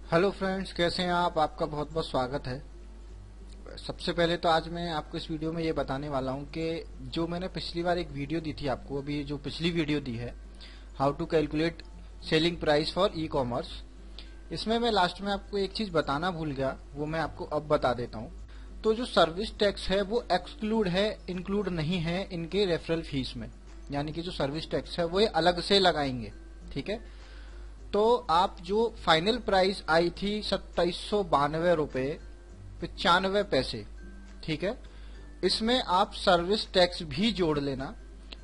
Hello friends, कैसे हैं आप? आपका बहुत बहुत स्वागत है। सबसे पहले तो आज मैं आपको इस वीडियो में ये बताने वाला हूं कि जो मैंने पिछली बार एक वीडियो दी थी आपको, अभी जो पिछली वीडियो दी है how to calculate selling price for e commerce, इसमें मैं लास्ट में आपको एक चीज बताना भूल गया, वो मैं आपको अब बता देता हूं। तो जो सर्विस टैक्स है वो एक्सक्लूड है, इंक्लूड नहीं है इनके रेफरल फीस में, यानी कि जो सर्विस टैक्स है वो ये अलग से लगाएंगे। ठीक है, तो आप जो फाइनल प्राइस आई थी 2792 रुपए 95 पैसे, ठीक है, इसमें आप सर्विस टैक्स भी जोड़ लेना।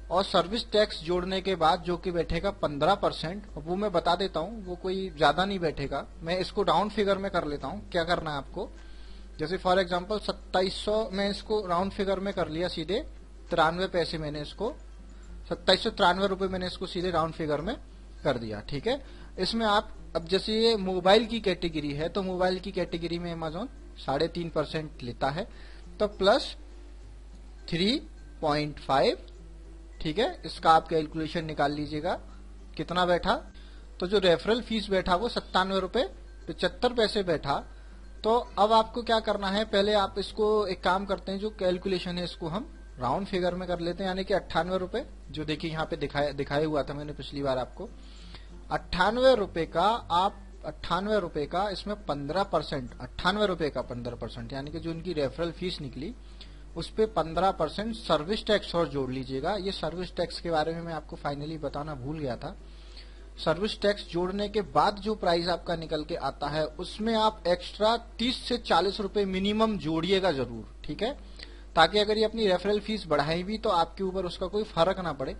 और सर्विस टैक्स जोड़ने के बाद जो कि बैठेगा 15%, वो मैं बता देता हूँ, वो कोई ज्यादा नहीं बैठेगा। मैं इसको राउंड फिगर में कर लेता हूँ। क्या करना है आपको, जैसे फॉर एग्जांपल 2700 मैं इसको राउंड फिगर में कर लिया, सीधे 93 पैसे मैंने इसको 2793 रुपए मैंने इसको सीधे राउंड फिगर में कर दिया। ठीक है, इसमें आप अब जैसे ये मोबाइल की कैटेगरी है तो मोबाइल की कैटेगरी में अमेजोन 3.5% लेता है, तो प्लस 3.5। ठीक है, इसका आप कैलकुलेशन निकाल लीजिएगा कितना बैठा। तो जो रेफरल फीस बैठा वो 97 रुपए 75 पैसे बैठा। तो अब आपको क्या करना है, पहले आप इसको एक काम करते हैं, जो कैलकुलेशन है इसको हम राउंड फिगर में कर लेते हैं, यानी कि 98 रुपए, जो देखिए यहाँ पे दिखाया हुआ था मैंने पिछली बार आपको। 98 रुपए का आप 98 रुपए का इसमें 15%, 98 रुपए का 15%, यानी कि जो इनकी रेफरल फीस निकली उस पे 15% सर्विस टैक्स और जोड़ लीजिएगा। ये सर्विस टैक्स के बारे में मैं आपको फाइनली बताना भूल गया था। सर्विस टैक्स जोड़ने के बाद जो प्राइस आपका निकल के आता है उसमें आप एक्स्ट्रा 30 से 40 रुपए मिनिमम जोड़िएगा जरूर। ठीक है, ताकि अगर ये अपनी रेफरल फीस बढ़ाई भी तो आपके ऊपर उसका कोई फर्क ना पड़े,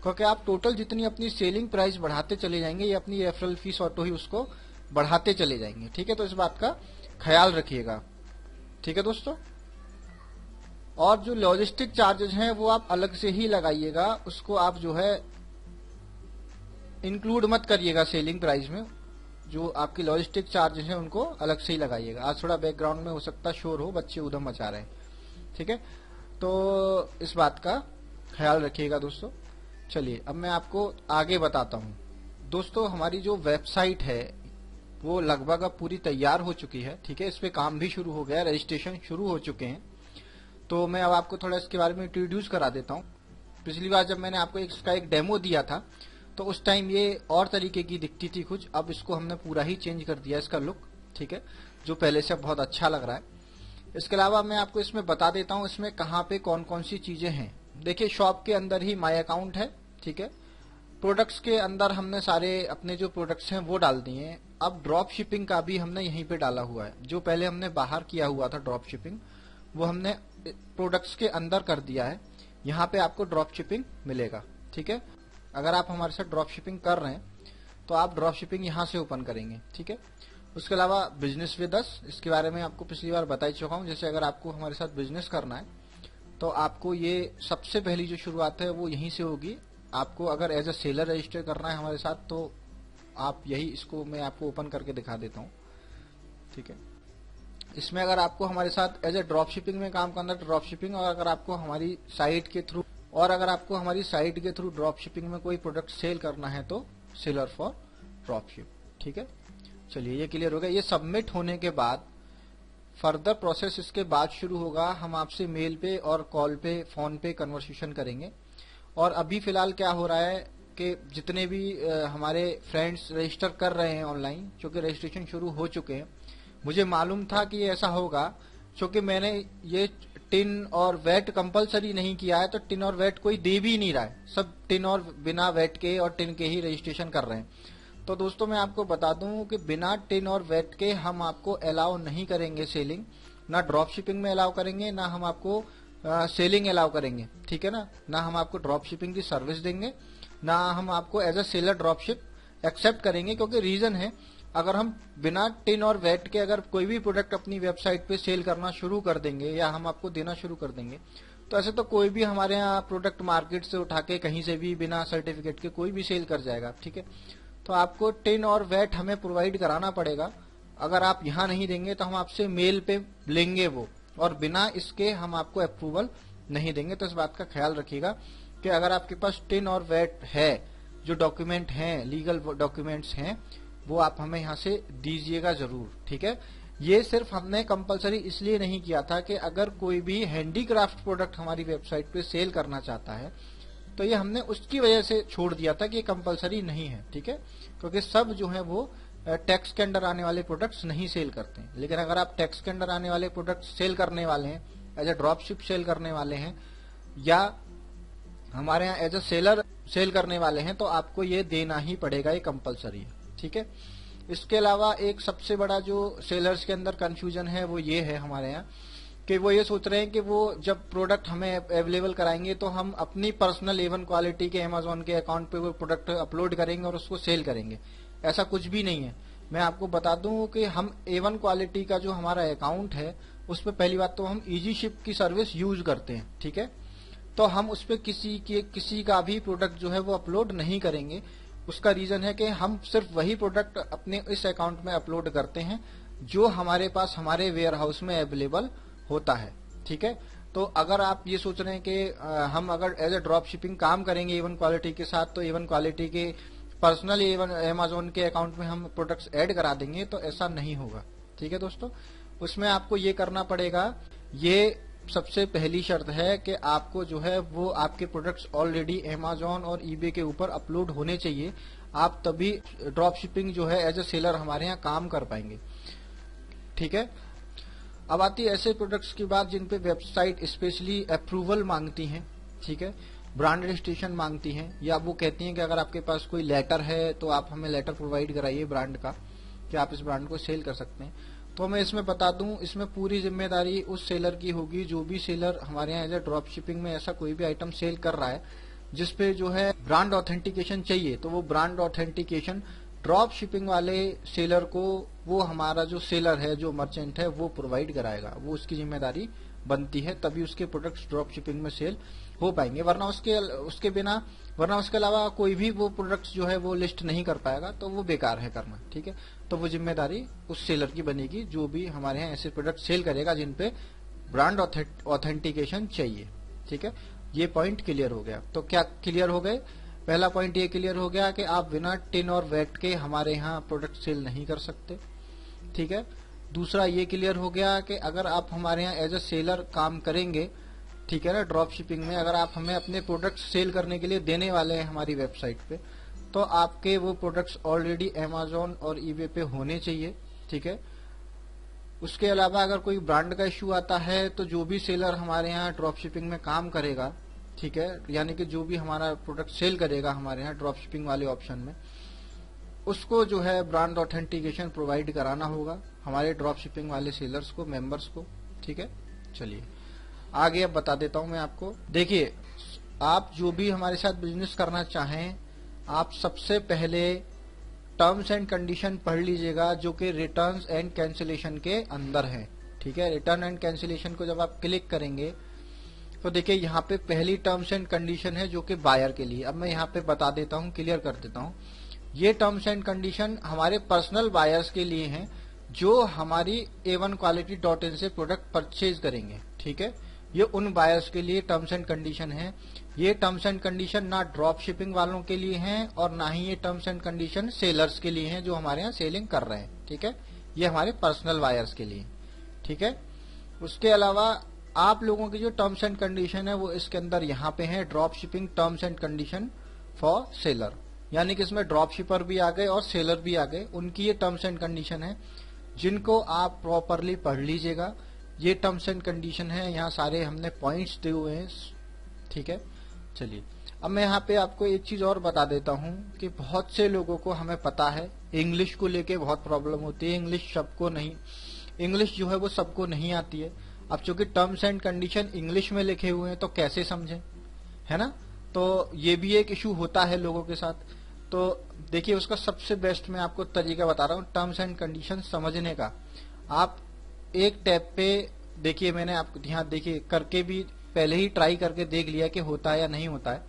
क्योंकि आप टोटल जितनी अपनी सेलिंग प्राइस बढ़ाते चले जाएंगे ये अपनी रेफरल फीस ऑटो ही उसको बढ़ाते चले जाएंगे। ठीक है, तो इस बात का ख्याल रखिएगा। ठीक है दोस्तों, और जो लॉजिस्टिक चार्जेस हैं वो आप अलग से ही लगाइएगा, उसको आप जो है इंक्लूड मत करिएगा सेलिंग प्राइस में। जो आपकी लॉजिस्टिक चार्जेस हैं उनको अलग से ही लगाइएगा। आज थोड़ा बैकग्राउंड में हो सकता शोर हो, बच्चे उधम मचा रहे हैं। ठीक है, तो इस बात का ख्याल रखिएगा दोस्तों। चलिए अब मैं आपको आगे बताता हूँ। दोस्तों, हमारी जो वेबसाइट है वो लगभग अब पूरी तैयार हो चुकी है। ठीक है, इस पे काम भी शुरू हो गया, रजिस्ट्रेशन शुरू हो चुके हैं। तो मैं अब आपको थोड़ा इसके बारे में इंट्रोड्यूस करा देता हूँ। पिछली बार जब मैंने आपको इसका एक डेमो दिया था तो उस टाइम ये और तरीके की दिखती थी कुछ, अब इसको हमने पूरा ही चेंज कर दिया इसका लुक। ठीक है, जो पहले से बहुत अच्छा लग रहा है। इसके अलावा मैं आपको इसमें बता देता हूँ इसमें कहाँ पे कौन कौन सी चीजें हैं। देखिए, शॉप के अंदर ही माई अकाउंट है। ठीक है, प्रोडक्ट्स के अंदर हमने सारे अपने जो प्रोडक्ट्स हैं वो डाल दिए हैं। अब ड्रॉप शिपिंग का भी हमने यहीं पे डाला हुआ है। जो पहले हमने बाहर किया हुआ था ड्रॉप शिपिंग, वो हमने प्रोडक्ट्स के अंदर कर दिया है। यहाँ पे आपको ड्रॉप शिपिंग मिलेगा। ठीक है, अगर आप हमारे साथ ड्रॉप शिपिंग कर रहे हैं तो आप ड्रॉप शिपिंग यहाँ से ओपन करेंगे। ठीक है, उसके अलावा बिजनेस विद अस, इसके बारे में आपको पिछली बार बता ही चुका हूँ। जैसे अगर आपको हमारे साथ बिजनेस करना है तो आपको ये सबसे पहली जो शुरुआत है वो यहीं से होगी। आपको अगर एज अ सेलर रजिस्टर करना है हमारे साथ तो आप यही, इसको मैं आपको ओपन करके दिखा देता हूँ। ठीक है, इसमें अगर आपको हमारे साथ एज ए ड्रॉप शिपिंग में काम करना है तो ड्रॉप शिपिंग, और अगर आपको हमारी साइट के थ्रू ड्रॉप शिपिंग में कोई प्रोडक्ट सेल करना है तो सेलर फॉर ड्रॉप शिप। ठीक है, चलिए ये क्लियर हो गया। ये सबमिट होने के बाद फर्दर प्रोसेस इसके बाद शुरू होगा। हम आपसे मेल पे और कॉल पे, फोन पे कन्वर्सेशन करेंगे। और अभी फिलहाल क्या हो रहा है कि जितने भी हमारे फ्रेंड्स रजिस्टर कर रहे हैं ऑनलाइन, क्योंकि रजिस्ट्रेशन शुरू हो चुके हैं, मुझे मालूम था कि ये ऐसा होगा, क्योंकि मैंने ये टिन और वेट कंपलसरी नहीं किया है, तो टिन और वेट कोई दे भी नहीं रहा है। सब टिन और बिना वेट के और टिन के ही रजिस्ट्रेशन कर रहे हैं। तो दोस्तों, मैं आपको बता दूं कि बिना टिन और वेट के हम आपको अलाउ नहीं करेंगे सेलिंग, ना ड्रॉप शिपिंग में अलाउ करेंगे, ना हम आपको सेलिंग अलाउ करेंगे। ठीक है ना हम आपको ड्रॉप शिपिंग की सर्विस देंगे, ना हम आपको as a seller drop ship accept करेंगे। क्योंकि रीजन है, अगर हम बिना टिन और वेट के अगर कोई भी प्रोडक्ट अपनी वेबसाइट पे सेल करना शुरू कर देंगे या हम आपको देना शुरू कर देंगे, तो ऐसे तो कोई भी हमारे यहाँ प्रोडक्ट मार्केट से उठा के कहीं से भी बिना सर्टिफिकेट के कोई भी सेल कर जाएगा। ठीक है, तो आपको टिन और वेट हमें प्रोवाइड कराना पड़ेगा। अगर आप यहाँ नहीं देंगे तो हम आपसे मेल पे लेंगे वो, और बिना इसके हम आपको अप्रूवल नहीं देंगे। तो इस बात का ख्याल रखिएगा कि अगर आपके पास टिन और वेट है, जो डॉक्यूमेंट हैं, लीगल डॉक्यूमेंट्स हैं, वो आप हमें यहाँ से दीजिएगा जरूर, ठीक है। ये सिर्फ हमने कंपलसरी इसलिए नहीं किया था कि अगर कोई भी हैंडीक्राफ्ट प्रोडक्ट हमारी वेबसाइट पे सेल करना चाहता है तो ये हमने उसकी वजह से छोड़ दिया था कि ये कंपलसरी नहीं है, ठीक है, क्योंकि सब जो है वो टैक्स के अंडर आने वाले प्रोडक्ट्स नहीं सेल करते हैं। लेकिन अगर आप टैक्स के अंडर आने वाले प्रोडक्ट्स सेल करने वाले हैं, as a drop ship sale करने वाले हैं, या हमारे यहाँ एज ए सेलर सेल करने वाले हैं, तो आपको ये देना ही पड़ेगा, ये कंपलसरी है, ठीक है। इसके अलावा एक सबसे बड़ा जो सेलर्स के अंदर कंफ्यूजन है वो ये है हमारे यहाँ कि वो ये सोच रहे हैं कि वो जब प्रोडक्ट हमें अवेलेबल कराएंगे तो हम अपनी पर्सनल A1 क्वालिटी के अमेजोन के अकाउंट पे वो प्रोडक्ट अपलोड करेंगे और उसको सेल करेंगे। ऐसा कुछ भी नहीं है। मैं आपको बता दूं कि हम A1 क्वालिटी का जो हमारा अकाउंट है उस पर पहली बात तो हम इजी शिप की सर्विस यूज करते हैं, ठीक है। तो हम उस पर किसी का भी प्रोडक्ट जो है वो अपलोड नहीं करेंगे। उसका रीजन है कि हम सिर्फ वही प्रोडक्ट अपने इस अकाउंट में अपलोड करते हैं जो हमारे पास हमारे वेयर हाउस में अवेलेबल होता है, ठीक है। तो अगर आप ये सोच रहे हैं कि हम अगर एज ए ड्रॉप शिपिंग काम करेंगे A1 क्वालिटी के साथ, तो A1 क्वालिटी के पर्सनल A1 अमेजोन के अकाउंट में हम प्रोडक्ट्स ऐड करा देंगे, तो ऐसा नहीं होगा, ठीक है दोस्तों। उसमें आपको ये करना पड़ेगा, ये सबसे पहली शर्त है कि आपको जो है वो आपके प्रोडक्ट्स ऑलरेडी अमेजोन और ईबे के ऊपर अपलोड होने चाहिए। आप तभी ड्रॉप शिपिंग जो है एज ए सेलर हमारे यहाँ काम कर पाएंगे, ठीक है। अब आती है ऐसे प्रोडक्ट्स की बात जिन पे वेबसाइट स्पेशली अप्रूवल मांगती हैं, ठीक है, ब्रांड रजिस्ट्रेशन मांगती हैं, या वो कहती हैं कि अगर आपके पास कोई लेटर है तो आप हमें लेटर प्रोवाइड कराइए ब्रांड का कि आप इस ब्रांड को सेल कर सकते हैं। तो मैं इसमें बता दूं, इसमें पूरी जिम्मेदारी उस सेलर की होगी जो भी सेलर हमारे यहाँ एज ए ड्रॉप शिपिंग में ऐसा कोई भी आइटम सेल कर रहा है जिसपे जो है ब्रांड ऑथेंटिकेशन चाहिए, तो वो ब्रांड ऑथेंटिकेशन ड्रॉप शिपिंग वाले सेलर को वो हमारा जो सेलर है, जो मर्चेंट है, वो प्रोवाइड कराएगा। वो उसकी जिम्मेदारी बनती है, तभी उसके प्रोडक्ट्स ड्रॉप शिपिंग में सेल हो पाएंगे। वरना उसके अलावा कोई भी वो प्रोडक्ट्स जो है वो लिस्ट नहीं कर पाएगा, तो वो बेकार है करना, ठीक है। तो वो जिम्मेदारी उस सेलर की बनेगी जो भी हमारे यहाँ ऐसे प्रोडक्ट सेल करेगा जिनपे ब्रांड ऑथेंटिकेशन चाहिए, ठीक है। ये पॉइंट क्लियर हो गया। तो क्या क्लियर हो गए? पहला पॉइंट ये क्लियर हो गया कि आप बिना टिन और वैट के हमारे यहाँ प्रोडक्ट सेल नहीं कर सकते, ठीक है। दूसरा ये क्लियर हो गया कि अगर आप हमारे यहाँ एज ए सेलर काम करेंगे, ठीक है ना, ड्रॉप शिपिंग में अगर आप हमें अपने प्रोडक्ट सेल करने के लिए देने वाले हैं हमारी वेबसाइट पे, तो आपके वो प्रोडक्ट्स ऑलरेडी अमेजोन और ईबे पे होने चाहिए, ठीक है। उसके अलावा अगर कोई ब्रांड का इश्यू आता है तो जो भी सेलर हमारे यहाँ ड्रॉप शिपिंग में काम करेगा, ठीक है, यानी कि जो भी हमारा प्रोडक्ट सेल करेगा हमारे यहाँ ड्रॉप शिपिंग वाले ऑप्शन में, उसको जो है ब्रांड ऑथेंटिकेशन प्रोवाइड कराना होगा हमारे ड्रॉप शिपिंग वाले सेलर्स को, मेंबर्स को, ठीक है। चलिए आगे अब बता देता हूं मैं आपको। देखिए, आप जो भी हमारे साथ बिजनेस करना चाहें, आप सबसे पहले टर्म्स एंड कंडीशन पढ़ लीजिएगा जो कि रिटर्न्स एंड कैंसिलेशन के अंदर है, ठीक है। रिटर्न एंड कैंसिलेशन को जब आप क्लिक करेंगे तो देखिए यहाँ पे पहली टर्म्स एंड कंडीशन है जो कि बायर के लिए। अब मैं यहाँ पे बता देता हूँ, क्लियर कर देता हूँ। ये टर्म्स एंड कंडीशन हमारे पर्सनल बायर्स के लिए हैं जो हमारी A1quality.in से प्रोडक्ट परचेज करेंगे, ठीक है। ये उन बायर्स के लिए टर्म्स एंड कंडीशन है। ये टर्म्स एंड कंडीशन ना ड्रॉप शिपिंग वालों के लिए हैं और ना ही ये टर्म्स एंड कंडीशन सेलर्स के लिए हैं जो हमारे यहाँ सेलिंग कर रहे हैं, ठीक है। ये हमारे पर्सनल बायर्स के लिए, ठीक है। उसके अलावा आप लोगों की जो टर्म्स एंड कंडीशन है वो इसके अंदर यहाँ पे है, drop shipping terms and condition for seller, यानी कि इसमें ड्रॉप शिपर भी आ गए और सेलर भी आ गए। उनकी ये टर्म्स एंड कंडीशन है जिनको आप प्रॉपरली पढ़ लीजिएगा। ये टर्म्स एंड कंडीशन है, यहाँ सारे हमने पॉइंट्स दिए हुए हैं, ठीक है। चलिए अब मैं यहाँ पे आपको एक चीज और बता देता हूँ कि बहुत से लोगों को हमें पता है इंग्लिश को लेके बहुत प्रॉब्लम होती है। इंग्लिश सबको नहीं, इंग्लिश जो है वो सबको नहीं आती है। अब चूंकि टर्म्स एंड कंडीशन इंग्लिश में लिखे हुए हैं तो कैसे समझें, है ना। तो ये भी एक इशू होता है लोगों के साथ। तो देखिए उसका सबसे बेस्ट मैं आपको तरीका बता रहा हूँ टर्म्स एंड कंडीशन समझने का। आप एक टैब पे देखिए, मैंने आपको यहाँ देखिए करके भी पहले ही ट्राई करके देख लिया कि होता है या नहीं होता है।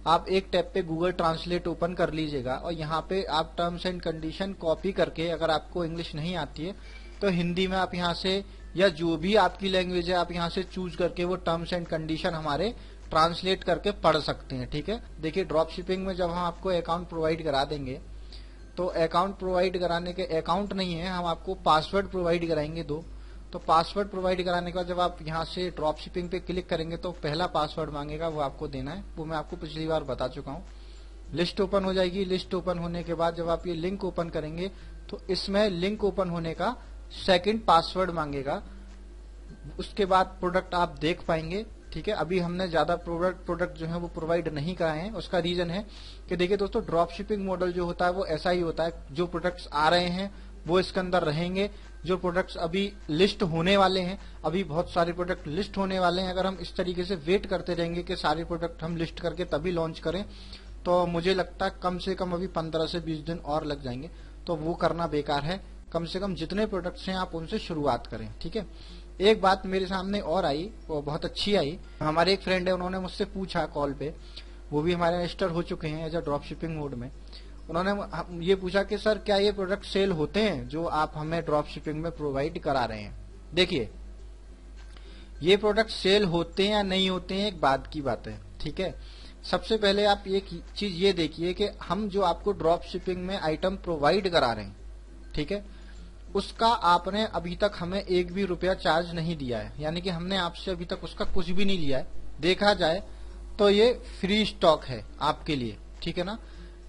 आप एक टैब पे गूगल ट्रांसलेट ओपन कर लीजिएगा और यहाँ पे आप टर्म्स एंड कंडीशन कॉपी करके, अगर आपको इंग्लिश नहीं आती है तो हिंदी में आप यहाँ से या जो भी आपकी लैंग्वेज है आप यहाँ से चूज करके वो टर्म्स एंड कंडीशन हमारे ट्रांसलेट करके पढ़ सकते हैं, ठीक है। देखिए ड्रॉप शिपिंग में जब हम आपको अकाउंट प्रोवाइड करा देंगे तो अकाउंट प्रोवाइड कराने के, अकाउंट नहीं है, हम आपको पासवर्ड प्रोवाइड कराएंगे 2। तो पासवर्ड प्रोवाइड कराने के बाद जब आप यहाँ से ड्रॉप शिपिंग पे क्लिक करेंगे तो पहला पासवर्ड मांगेगा, वो आपको देना है। वो मैं आपको पिछली बार बता चुका हूँ। लिस्ट ओपन हो जाएगी। लिस्ट ओपन होने के बाद जब आप ये लिंक ओपन करेंगे तो इसमें लिंक ओपन होने का सेकंड पासवर्ड मांगेगा। उसके बाद प्रोडक्ट आप देख पाएंगे। ठीक है, अभी हमने ज्यादा प्रोडक्ट जो है वो प्रोवाइड नहीं कराए हैं। उसका रीजन है कि देखिए दोस्तों, ड्रॉप शिपिंग मॉडल जो होता है वो ऐसा ही होता है, जो प्रोडक्ट्स आ रहे हैं वो इसके अंदर रहेंगे। जो प्रोडक्ट्स अभी लिस्ट होने वाले हैं, अभी बहुत सारे प्रोडक्ट लिस्ट होने वाले हैं, अगर हम इस तरीके से वेट करते रहेंगे कि सारे प्रोडक्ट हम लिस्ट करके तभी लॉन्च करें, तो मुझे लगता है कम से कम अभी 15 से 20 दिन और लग जाएंगे। तो वो करना बेकार है। कम से कम जितने प्रोडक्ट्स हैं आप उनसे शुरुआत करें। ठीक है, एक बात मेरे सामने और आई, वो बहुत अच्छी आई। हमारे एक फ्रेंड है, उन्होंने मुझसे पूछा कॉल पे, वो भी हमारे रजिस्टर हो चुके हैं as a drop shipping mode में। उन्होंने ये पूछा कि सर क्या ये प्रोडक्ट सेल होते हैं जो आप हमें ड्रॉप शिपिंग में प्रोवाइड करा रहे हैं। देखिए, ये प्रोडक्ट सेल होते हैं या नहीं होते हैं एक बाद की बात है। ठीक है, सबसे पहले आप एक चीज ये देखिए कि हम जो आपको ड्रॉप शिपिंग में आइटम प्रोवाइड करा रहे हैं, ठीक है, उसका आपने अभी तक हमें एक भी रुपया चार्ज नहीं दिया है। यानी कि हमने आपसे अभी तक उसका कुछ भी नहीं लिया है। देखा जाए तो ये फ्री स्टॉक है आपके लिए। ठीक है ना,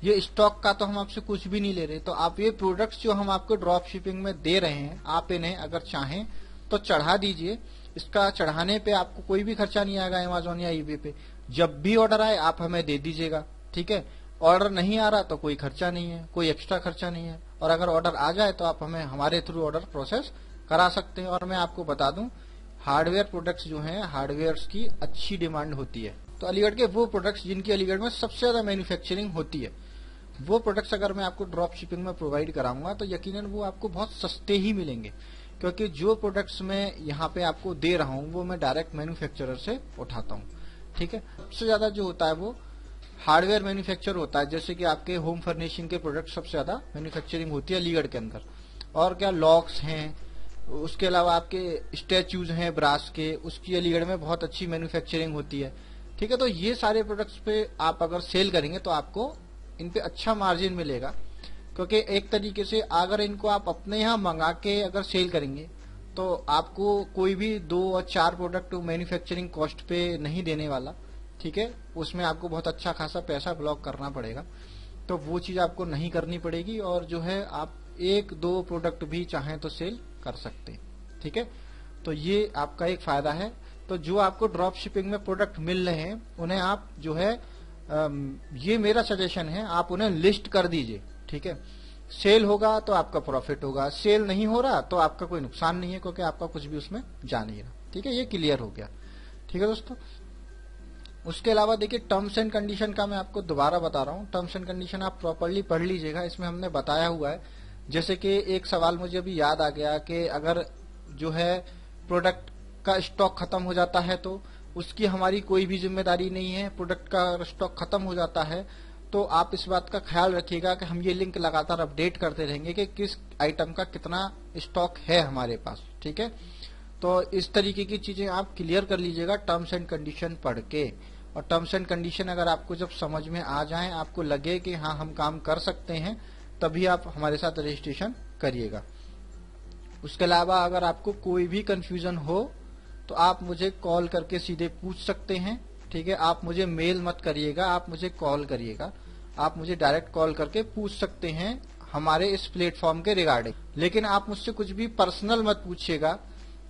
ये स्टॉक का तो हम आपसे कुछ भी नहीं ले रहे। तो आप ये प्रोडक्ट्स जो हम आपको ड्रॉप शिपिंग में दे रहे हैं, आप इन्हें अगर चाहें तो चढ़ा दीजिए। इसका चढ़ाने पे आपको कोई भी खर्चा नहीं आएगा अमेजोन या ईबे पे। जब भी ऑर्डर आए आप हमें दे दीजिएगा। ठीक है, ऑर्डर नहीं आ रहा तो कोई खर्चा नहीं है, कोई एक्स्ट्रा खर्चा नहीं है। और अगर ऑर्डर आ जाए तो आप हमें हमारे थ्रू ऑर्डर प्रोसेस करा सकते हैं। और मैं आपको बता दूं, हार्डवेयर प्रोडक्ट्स जो हैं, हार्डवेयर की अच्छी डिमांड होती है। तो अलीगढ़ के वो प्रोडक्ट्स जिनकी अलीगढ़ में सबसे ज्यादा मैन्युफैक्चरिंग होती है, वो प्रोडक्ट्स अगर मैं आपको ड्रॉप शिपिंग में प्रोवाइड कराऊंगा तो यकीनन वो आपको बहुत सस्ते ही मिलेंगे। क्योंकि जो प्रोडक्ट्स मैं यहाँ पे आपको दे रहा हूँ वो मैं डायरेक्ट मैन्युफैक्चरर से उठाता हूँ। ठीक है, सबसे ज्यादा जो होता है वो हार्डवेयर मैन्युफैक्चर होता है। जैसे कि आपके होम फर्निशिंग के प्रोडक्ट सबसे ज्यादा मैन्युफैक्चरिंग होती है अलीगढ़ के अंदर। और क्या लॉक्स हैं, उसके अलावा आपके स्टैचूज हैं ब्रास के, उसकी अलीगढ़ में बहुत अच्छी मैन्युफैक्चरिंग होती है। ठीक है, तो ये सारे प्रोडक्ट्स पे आप अगर सेल करेंगे तो आपको इन पे अच्छा मार्जिन मिलेगा। क्योंकि एक तरीके से अगर इनको आप अपने यहाँ मंगा के अगर सेल करेंगे तो आपको कोई भी 2 और 4 प्रोडक्ट मैन्युफैक्चरिंग कॉस्ट पे नहीं देने वाला। ठीक है, उसमें आपको बहुत अच्छा खासा पैसा ब्लॉक करना पड़ेगा। तो वो चीज आपको नहीं करनी पड़ेगी और जो है आप 1-2 प्रोडक्ट भी चाहें तो सेल कर सकते हैं। ठीक है, तो ये आपका एक फायदा है। तो जो आपको ड्रॉप शिपिंग में प्रोडक्ट मिल रहे हैं उन्हें आप जो है ये मेरा सजेशन है, आप उन्हें लिस्ट कर दीजिए। ठीक है, सेल होगा तो आपका प्रॉफिट होगा, सेल नहीं हो रहा तो आपका कोई नुकसान नहीं है, क्योंकि आपका कुछ भी उसमें जा नहीं रहा। ठीक है, ये क्लियर हो गया। ठीक है दोस्तों, उसके अलावा देखिए टर्म्स एंड कंडीशन का मैं आपको दोबारा बता रहा हूँ। टर्म्स एंड कंडीशन आप प्रॉपर्ली पढ़ लीजिएगा, इसमें हमने बताया हुआ है। जैसे कि एक सवाल मुझे अभी याद आ गया कि अगर जो है प्रोडक्ट का स्टॉक खत्म हो जाता है तो उसकी हमारी कोई भी जिम्मेदारी नहीं है। प्रोडक्ट का स्टॉक खत्म हो जाता है तो आप इस बात का ख्याल रखिएगा कि हम ये लिंक लगातार अपडेट करते रहेंगे कि किस आइटम का कितना स्टॉक है हमारे पास। ठीक है, तो इस तरीके की चीजें आप क्लियर कर लीजिएगा टर्म्स एंड कंडीशन पढ़ के। और टर्म्स एंड कंडीशन अगर आपको जब समझ में आ जाए, आपको लगे कि हाँ हम काम कर सकते हैं, तभी आप हमारे साथ रजिस्ट्रेशन करिएगा। उसके अलावा अगर आपको कोई भी कंफ्यूजन हो तो आप मुझे कॉल करके सीधे पूछ सकते हैं। ठीक है, आप मुझे मेल मत करिएगा, आप मुझे कॉल करिएगा। आप मुझे डायरेक्ट कॉल करके पूछ सकते हैं हमारे इस प्लेटफॉर्म के रिगार्डिंग। लेकिन आप मुझसे कुछ भी पर्सनल मत पूछिएगा।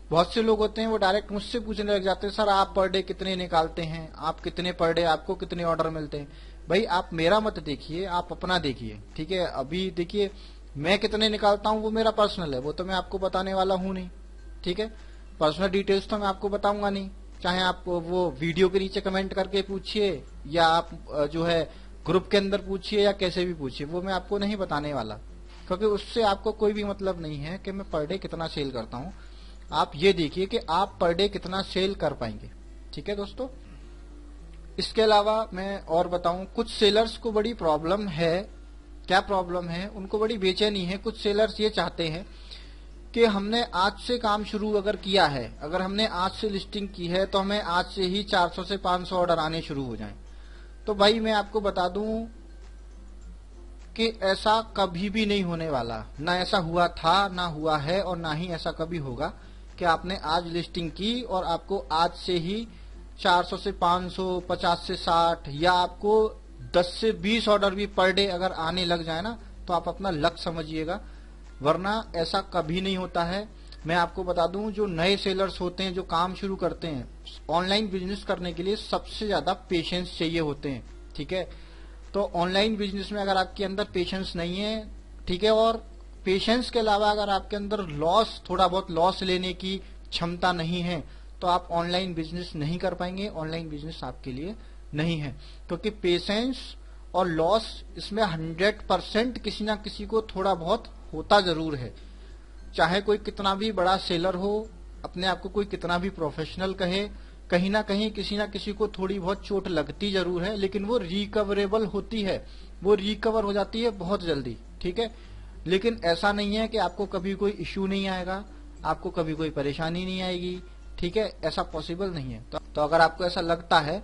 बहुत से लोग होते हैं वो डायरेक्ट मुझसे पूछने लग जाते हैं, सर आप पर डे कितने निकालते हैं, आप कितने पर डे, आपको कितने ऑर्डर मिलते हैं। भाई आप मेरा मत देखिए, आप अपना देखिए। ठीक है, अभी देखिए मैं कितने निकालता हूँ वो मेरा पर्सनल है, वो तो मैं आपको बताने वाला हूँ नहीं। ठीक है, पर्सनल डिटेल्स तो मैं आपको बताऊंगा नहीं, चाहे आप वो वीडियो के नीचे कमेंट करके पूछिए या आप जो है ग्रुप के अंदर पूछिए या कैसे भी पूछिए, वो मैं आपको नहीं बताने वाला। क्योंकि उससे आपको कोई भी मतलब नहीं है कि मैं पर डे कितना सेल करता हूँ। आप ये देखिए कि आप पर डे कितना सेल कर पाएंगे। ठीक है दोस्तों, इसके अलावा मैं और बताऊं, कुछ सेलर्स को बड़ी प्रॉब्लम है। क्या प्रॉब्लम है? उनको बड़ी बेचैनी है। कुछ सेलर्स ये चाहते हैं कि हमने आज से काम शुरू अगर किया है, अगर हमने आज से लिस्टिंग की है तो हमें आज से ही 400 से 500 ऑर्डर आने शुरू हो जाएं। तो भाई मैं आपको बता दूं, कि ऐसा कभी भी नहीं होने वाला, ना ऐसा हुआ था, ना हुआ है, और ना ही ऐसा कभी होगा कि आपने आज लिस्टिंग की और आपको आज से ही 400 से 500, 50 से 60 या आपको 10 से 20 ऑर्डर भी पर डे अगर आने लग जाए ना, तो आप अपना लक समझिएगा, वरना ऐसा कभी नहीं होता है। मैं आपको बता दूं, जो नए सेलर्स होते हैं, जो काम शुरू करते हैं ऑनलाइन बिजनेस करने के लिए, सबसे ज्यादा पेशेंस चाहिए होते हैं, ठीक है। तो ऑनलाइन बिजनेस में अगर आपके अंदर पेशेंस नहीं है, ठीक है, और पेशेंस के अलावा अगर आपके अंदर थोड़ा बहुत लॉस लेने की क्षमता नहीं है, तो आप ऑनलाइन बिजनेस नहीं कर पाएंगे। ऑनलाइन बिजनेस आपके लिए नहीं है, क्योंकि पेशेंस और लॉस इसमें 100% किसी ना किसी को थोड़ा बहुत होता जरूर है। चाहे कोई कितना भी बड़ा सेलर हो, अपने आप को कोई कितना भी प्रोफेशनल कहे, कहीं ना कहीं किसी ना किसी को थोड़ी बहुत चोट लगती जरूर है, लेकिन वो रिकवरेबल होती है, वो रिकवर हो जाती है बहुत जल्दी, ठीक है। लेकिन ऐसा नहीं है कि आपको कभी कोई इश्यू नहीं आएगा, आपको कभी कोई परेशानी नहीं आएगी, ठीक है, ऐसा पॉसिबल नहीं है। तो अगर आपको ऐसा लगता है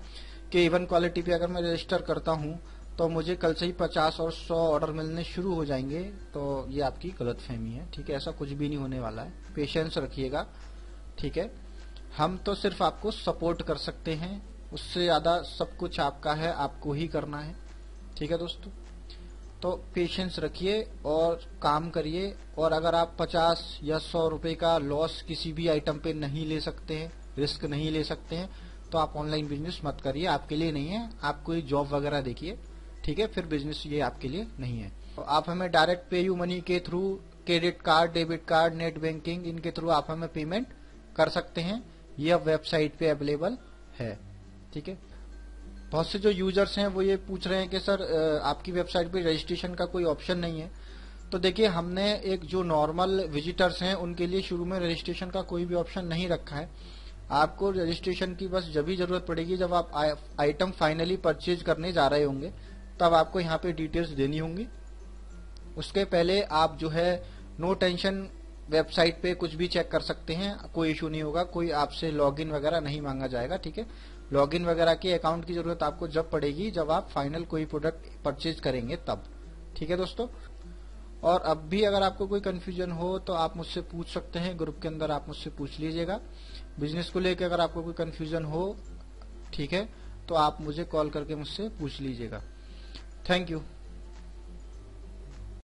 कि इवन क्वालिटी पे अगर मैं रजिस्टर करता हूं तो मुझे कल से ही 50 और 100 ऑर्डर मिलने शुरू हो जाएंगे, तो ये आपकी गलतफहमी है, ठीक है। ऐसा कुछ भी नहीं होने वाला है, पेशेंस रखिएगा, ठीक है। हम तो सिर्फ आपको सपोर्ट कर सकते हैं, उससे ज्यादा सब कुछ आपका है, आपको ही करना है, ठीक है दोस्तों। तो पेशेंस रखिए और काम करिए, और अगर आप 50 या 100 रुपए का लॉस किसी भी आइटम पे नहीं ले सकते हैं, रिस्क नहीं ले सकते हैं, तो आप ऑनलाइन बिजनेस मत करिए, आपके लिए नहीं है। आप कोई जॉब वगैरह देखिए, ठीक है, फिर बिजनेस ये आपके लिए नहीं है। तो आप हमें डायरेक्ट पे यू मनी के through, credit card, debit card, net banking, इनके थ्रू आप हमें पेमेंट कर सकते हैं, ये अब वेबसाइट पे अवेलेबल है, ठीक है। बहुत से जो यूजर्स हैं वो ये पूछ रहे हैं कि सर आपकी वेबसाइट पे रजिस्ट्रेशन का कोई ऑप्शन नहीं है। तो देखिए, हमने एक जो नॉर्मल विजिटर्स हैं उनके लिए शुरू में रजिस्ट्रेशन का कोई भी ऑप्शन नहीं रखा है। आपको रजिस्ट्रेशन की बस जब भी जरूरत पड़ेगी जब आप आइटम फाइनली परचेज करने जा रहे होंगे, तब आपको यहाँ पे डिटेल्स देनी होंगी। उसके पहले आप जो है नो टेंशन वेबसाइट पे कुछ भी चेक कर सकते हैं, कोई इशू नहीं होगा, कोई आपसे लॉगिन वगैरह नहीं मांगा जाएगा, ठीक है। लॉगिन वगैरह की अकाउंट की जरूरत आपको जब पड़ेगी जब आप फाइनल कोई प्रोडक्ट परचेज करेंगे तब, ठीक है दोस्तों। और अब भी अगर आपको कोई कंफ्यूजन हो तो आप मुझसे पूछ सकते हैं, ग्रुप के अंदर आप मुझसे पूछ लीजिएगा। बिजनेस को लेकर अगर आपको कोई कंफ्यूजन हो, ठीक है, तो आप मुझे कॉल करके मुझसे पूछ लीजिएगा। Thank you.